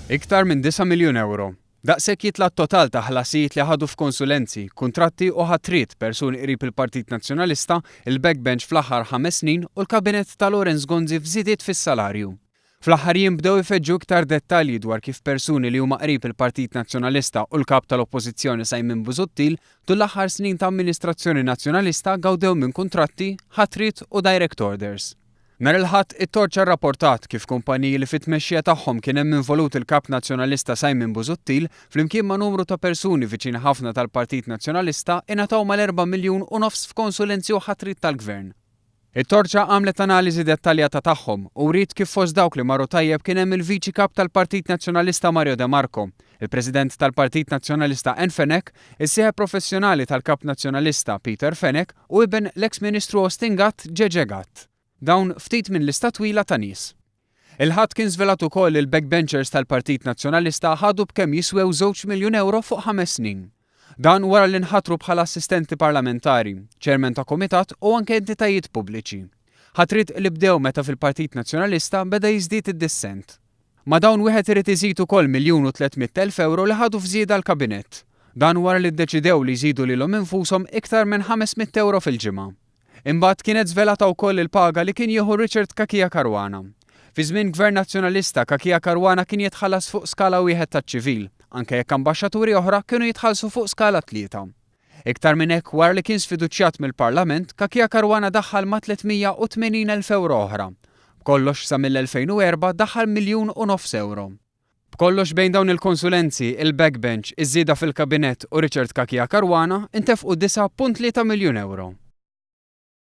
Iktar minn 9 miljun euro. Daqshekk jitla t-total ta' ħlasijiet li ħadu f'konsulenzi, kuntratti u ħatrit persuni qrib il-Partit Nazzjonalista, il-backbench fl-aħħar 5 snin u l-kabinet ta' Lorenz Gonzi f'żidiet fis-salarju. Fl-aħħar jinbdew ifeġġu iktar dettalji dwar kif persuni li huma qrib il-Partit Nazzjonalista u l-kap tal-Oppożizzjoni Sajmin Busuttil tul l-aħħar snin ta' Amministrazzjoni Nazzjonalista gawdew minn kuntratti, ħatrit u direct orders. Nhar il-Ħadd it-Torċa rrapportat kif kumpaniji li fit-tmexxija tagħhom kien hemm involut il-Kap Nazzjonalista Sajmin Busuttil flimkien ma' numru ta' persuni viċini ħafna tal-Partit Nazzjonalista ingħataw mal-4 miljun u nofs f'konsulenzi u ħatrit tal-Gvern. It-Torċa għamlet analiżi dettaljata tagħhom u wriet kif fost dawk li marru tajjeb kien hemm il-Viċi Kap tal-Partit Nazzjonalista Mario De Marco, il-President tal-Partit Nazzjonalista Enn Fenech, is-sieħeb professjonali tal-Kap Nazzjonalista Peter Fenech u ibn l-eks Ministru Austin Gatt Ġeġe Gatt. Dawn ftit minn lista twila ta' nies. Il-Ħadd kien żvelat ukoll il-backbenchers tal-Partit Nazzjonalista ħadu b'kemm jiswew 2 miljun euro fuq 5 snin. Dan wara li nħatru bħala assistenti parlamentari, ċermen ta' komitat u anke entitajiet pubbliċi. Ħatrit li bdew meta fil-Partit Nazzjonalista beda jiżdied id-dissent. Ma dawn wieħed irid iżid ukoll 1,300,000 euro li ħadu f'żieda l-Kabinett. Dan wara li ddeċidew li jżidu lilhom infushom iktar minn 500 euro fil-ġimgħa. Imbagħad kienet żvelata wkoll il-paga li kien jieħu Richard Kakia Caruana. Fi żmien Gvern Nazzjonalista Kakia Caruana kien jitħallas fuq skala wieħed taċ-ċivil, anke jekk ambaxxaturi oħra kienu jitħallsu fuq skala 3. Iktar minn hekk wara li kien sfiduċjat mill-Parlament, Kakia Caruana daħħal ma' 380,000 euro oħra. B'kollox sa mill-2004 daħħal 1,5 miljun euro. B'kollox bejn dawn il-konsulenzi, il-backbench, iż-żieda fil-kabinett u Richard Kakia Caruana intefqu 9.3 miljun euro.